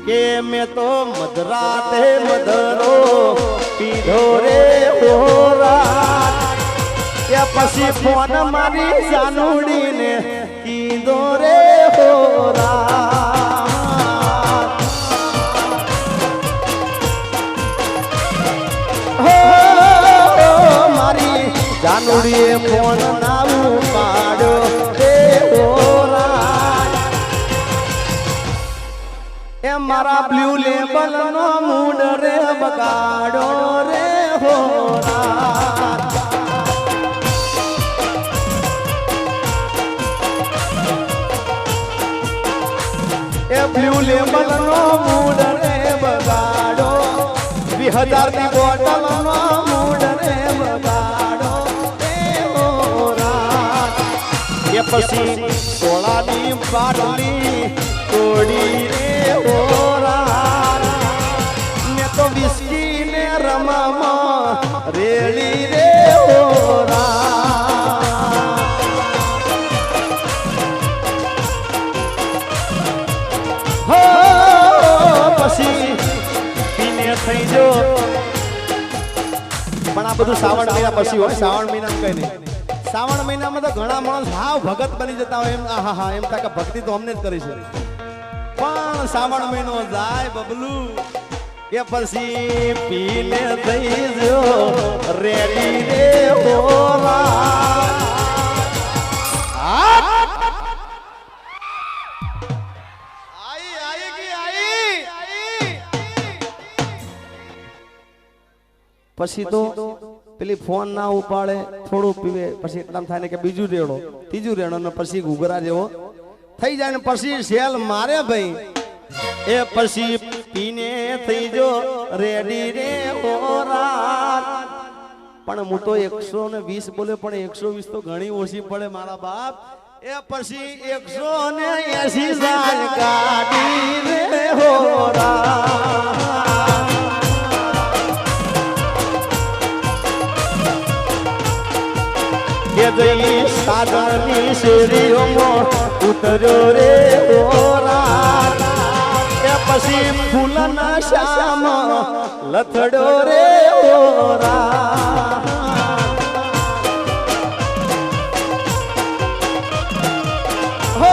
કે મેં તો મધરાતે મધરો પીધો રે હોરા કે પછી ફોન મારી જાનુડીને કીધો રે હોરા મારી જાનુડીએ ફોન નાવું પાડ્યો રે હોરા એ મારા બ્લુ લેબલ નો મૂડ રે બગાડો રે હોરા એ બ્લુ લેબલ નો મૂડ રે બગાડો 2000 ની બોટલ નો મૂડ રે બગાડો રે હોરા કે પછી 16 ની બાટલી તોડી રે હોરા ને તો વિસ્કી ને રમમાં રેડી રે હોરા હો પછી પીને થઈ જો પણ આ બધું શ્રાવણ મહિના પછી હોય શ્રાવણ મહિના કઈ નહીં શ્રાવણ મહિનામાં તો ઘણા માણસ હાવ ભગત બની જતા હોય એમ આહા એમ થાય કે ભક્તિ તો અમને જ કરી છે પણ શ્રાવણ મહિનો જાય બબલુ કે પછી પીને થઈ જો રેડી રે હોરા પછી તો પેલી ફોન ના ઉપાડે થોડું પીવે પછી એકદમ થાય ને કે બીજું રેડો ત્રીજું રેડો ને પછી ઘૂઘરા જેવો થઈ જાય ને પછી સેલ મારે ભાઈ એ પછી પીને થઈ જો રેડી રે હોરા પણ હું તો 120 બોલે પણ 120 તો ઘણી ઓછી પડે મારા બાપ એ પછી 180 જાય ગાડી રે હોરા કે જઈ સાગરની શેરીઓમાં ઉતર્યો રે હોરા કે પછી ફૂલના શામ લથડો રે હોરા હો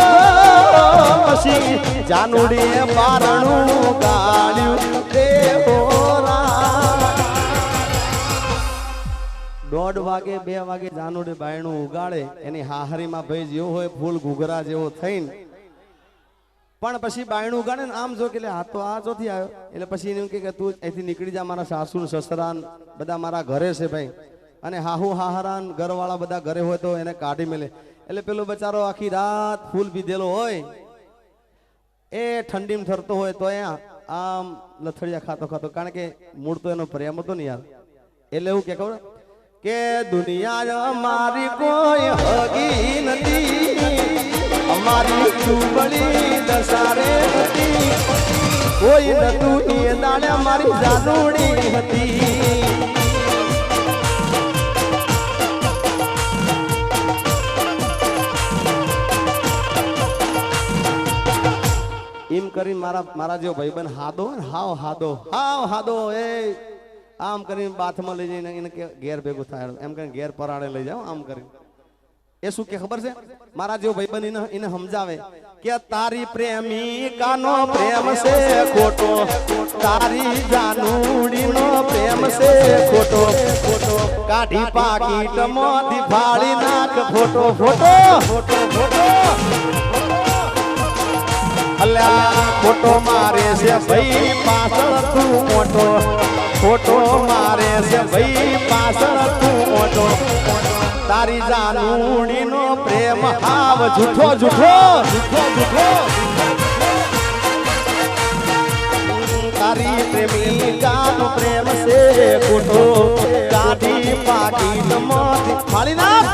પછી જાનુડીએ બારણું ગાળ્યું રે હોરા 1:30 વાગે 2 વાગે જાનુડી બાયણું ઉગાડે એની હાહરીમાં ભાઈ જેવો હોય ફૂલ ઘૂઘરા જેવો થઈને પણ પછી બાયણું ઉગાડે ને આમ જો કે આ તો આ જોથી આવ્યો એટલે પછી એને કે તું અહીંથી નીકળી જા મારા સાસુ સસરા બધા મારા ઘરે છે ભાઈ અને હાહુ હાહરાન ઘરવાળા બધા ઘરે હોય તો એને કાઢી મેલે એટલે પેલો બચારો આખી રાત ફૂલ પીધેલો હોય એ ઠંડીમાં થરતો હોય તો અહીંયા આમ લથડિયા ખાતો ખાતો કારણ કે મૂળ તો એનો પ્રેમ હતો ને યાર એટલે એવું કે ખબર કે દુનિયા અમારી કોઈ હગી નથી અમારી ચૂંબડી દસારે હતી કોઈ નતું એ દાડે અમારી જાનુડી હતી એમ કરી મારા જેવો ભાઈબંધ હાદો ને હાવ હાદો એ આમ કરીને બાથમાં લઈ જઈને એને ઘેર ભેગું થાય એમ કરીને ઘેર પરાળે લઈ જાઓ આમ કરીને એ શું કે ખબર છે મારા જેવો ભાઈબંધ એને સમજાવે કે તારી પ્રેમિકાનો પ્રેમ છે ખોટો તારી જાનુડીનો પ્રેમ છે ખોટો કાઢી પાકીટમાંથી ફાડી નાખ ફોટો અલ્યા ખોટો મારે છે ભાઈ પાછળ તું મોટો ખોટો મારે છે ભાઈ પાછળ તું મોટો તારી જાનુડીનો પ્રેમ હાવ જૂઠો તારી પ્રેમિકાનો પ્રેમ છે ખોટો કાઢી પાકીટમાંથી ફાડી નાખ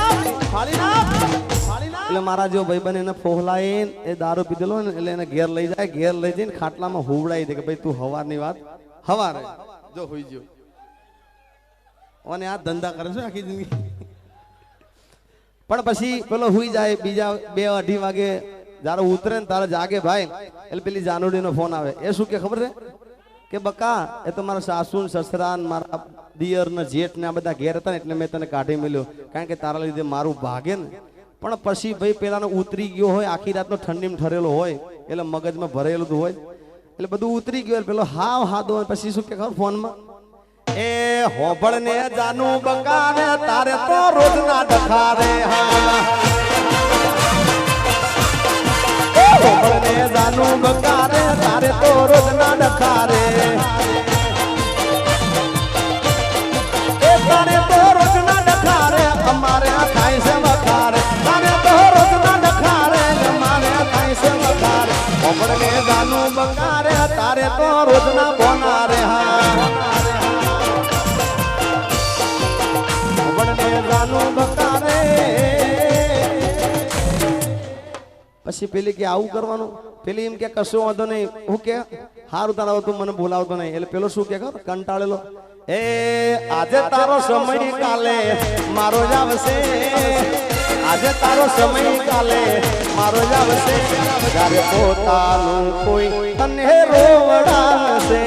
એટલે મારા જો ભાઈબંધ એને ફોહલાઈને એ દારૂ પીધેલો ને એટલે એને ઘેર લઈ જાય ઘેર લઈ જઈને ખાટલામાં હુવડાવી દે કે ભાઈ તું હવારની વાત હવારે જો હોઈ ગયો અને આ ધંધા કરે છે આખી જિંદગી પણ પછી પેલો હુઈ જાય બીજા 2-2:30 વાગે જ્યારે ઉતરે ને તારે જાગે ભાઈ એટલે પેલી જાનુડીનો ફોન આવે. એ શું કે ખબર છે કે બકા એ તો મારા સાસુ ને સસરા ને મારા દિયર ને જેઠ ને આ બધા ઘેર હતા ને એટલે મેં તને કાઢી મળ્યો, કારણ કે તારા લીધે મારું ભાગે ને. પણ પછી ભાઈ પેલાનો ઉતરી ગયો હોય, આખી રાતનો ઠંડીમાં ઠરેલો હોય એટલે મગજમાં ભરેલું હોય એટલે બધું ઉતરી ગયું. પેલો હાવ હાદો પછી શું કે ખબર ફોનમાં, એ હોબળ ને જાનું બકાને તારે તો રોજ ના ડખારે. હોબળ ને જાનું બકારે તારે તો રોજ ના ડખારે. એ તારે તો રોજ ના ડખારે અમારે આ થાય છે વખારે. તારે તો રોજ ના ડખારે અમારે આ થાય છે વખારે. હોબળ ને જાનું બકારે તારે તો રોજ ના બોનારે. પછી પેલી કે આવું કરવાનું, પેલી એમ કે કશું વાંધો નહીં, હું કે હારું તારા તું મને બોલાવતો નહીં. એટલે પેલો શું કે ખબર કંટાળેલો, એ આજે તારો સમય કાલે મારો જ આવશે. આજે તારો સમય કાલે મારો જ આવશે. જ્યારે પોતાનું કોઈ તને રોવડાવશે.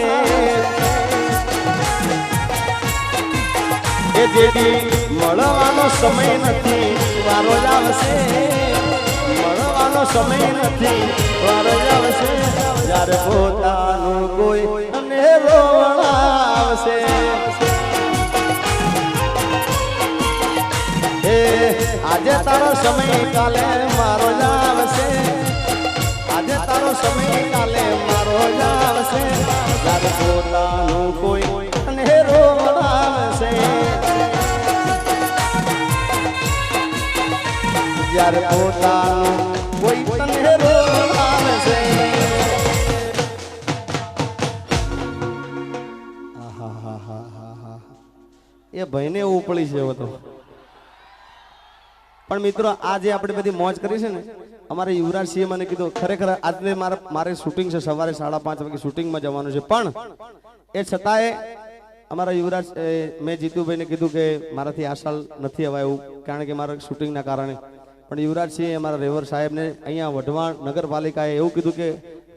એ જેડી મળવાનો સમય નથી વારો જ આવશે. મળવાનો સમય નથી વારો જ આવશે. જ્યારે પોતાનું કોઈ તને રોવડાવશે. એ આજે તારો સમય કાલે મારો જ આવશે. આજે તારો સમય કાલે મારો જ આવશે. જ્યારે પોતાનું કોઈ તને રોવડાવશે. જ્યારે પોતાનું કોઈ તને રોવડાવશે. એ ભાઈને ઉપળી છે હવે તો. પણ મિત્રો આજે આપણે બધી મોજ કરી છે ને, અમારે યુવરાજસિંહે મને કીધું ખરેખર આજે મારે શૂટિંગ છે, સવારે 5:30 વાગે શૂટિંગમાં જવાનું છે. પણ એ છતાંય અમારા યુવરાજ મેં જીતુભાઈને કીધું કે મારાથી આ સાલ નથી અવાય એવું, કારણ કે મારા શૂટિંગના કારણે. પણ યુવરાજસિંહે અમારા રેવર સાહેબને અહીંયા વઢવાણ નગરપાલિકાએ એવું કીધું કે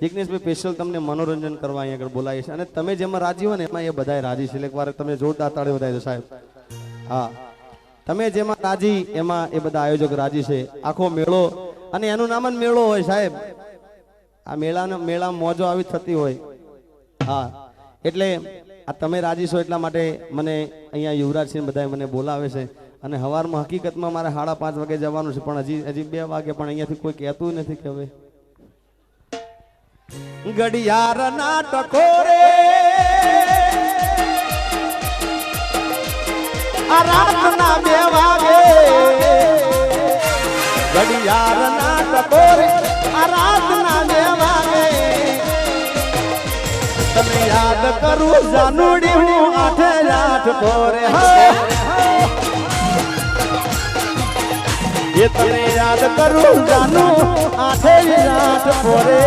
જિગ્નેશભાઈ સ્પેશિયલ તમને મનોરંજન કરવા અહીંયા આગળ બોલાવીએ છે, અને તમે જેમાં રાજી હોય ને એમાં એ બધાય રાજી છે. એકવાર તમે જોરદાર તાળી વધાવી દો સાહેબ. હા, તમે જેમાં રાજી એમાં એ બધા આયોજક રાજી છે. આખો મેળો, અને એનું નામ જ મેળો હોય સાહેબ. આ મેળા મોજો આવી થતી હોય. હા, એટલે આ તમે રાજી છો એટલા માટે મને અહીંયા યુવરાજસિંહ બધા મને બોલાવે છે. અને સવારમાં હકીકતમાં મારે 5:30 વાગે જવાનું છે, પણ હજી 2 વાગે પણ અહીંયાથી કોઈ કહેતું નથી કે હવે ઘડિયાળ ના ટકોરે આ રાતના 2 વાગે. ઘડિયાળ ના ટકોરે આ રાતના 2 વાગે. તમે યાદ કરું જાનુડી હું 8 પોરે. ये तने याद करूं जानू 8 पोरे.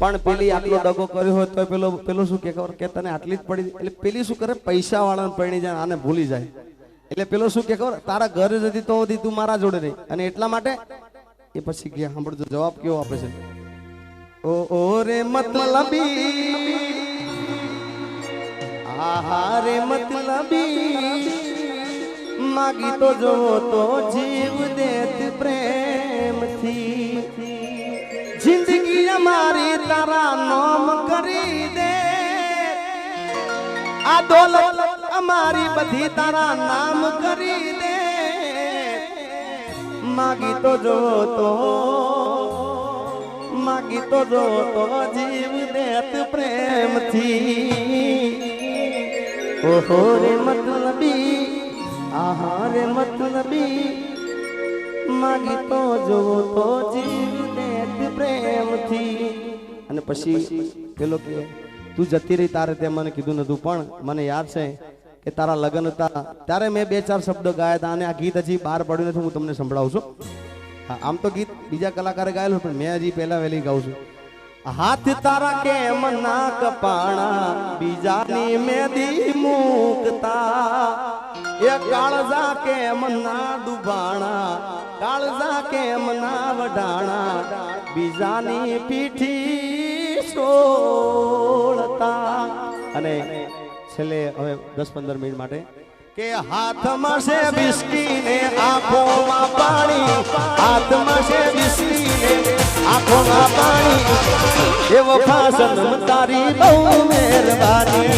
પણ પેલી આટલો ડગો કર્યો હોય તો પેલો શું કે તને આટલી જ પડી. એટલે પેલી શું કરે, પૈસા વાળાને પરણી જાય, આને ભૂલી જાય. એટલે પેલો શું કે ખબર, તારા ઘરે જતી તો તું મારા જોડે રહી. અને એટલા માટે એ પછી કે સાંભળજો જવાબ કેવો આપે છે. ઓ રે મતલબી, આહા રે મતલબી, માગી તો જો તો જીવ દેત પ્રેમથી. જિંદગી અમારી તારા નામ કરી દે. આ દોલત અમારી બધી તારા નામ કરી દે. માગી તો જો તો જીવ દેત પ્રેમથી. ઓહો રે મતલબી, આહા રે મતલબી, માગી તો જો તો જીવ દેત પ્રેમથી. અને પછી પેલો કે તું જતી રહી તારે તે મને કીધું નતું, પણ મને યાદ છે કે તારા લગ્ન હતા ત્યારે મેં 2-4 શબ્દ ગાયા હતા અને આ ગીત હજી બહાર પડ્યું નથી, હું તમને સંભળાવું છું. હા, આમ તો ગીત બીજા કલાકારે ગાયેલું પણ મેં હજી પહેલા વહેલી ગાઉં છું. હાથ તારા કેમ ના કપાણા બીજાની મેદી મૂકતા, એ કાળજા કેમ ના ડુબાણા કાળજા કેમ ના વડાણા બીજાની પીઠી છોડતા. અને છેલ્લે હવે 10-15 મિનિટ માટે કે હાથમાં છે બિસ્કી ને આંખોમાં પાણી, હાથમાં છે બિસ્કી ને આંખોમાં પાણી, એ વફા સનમ તારી બહુ મહેરબાની.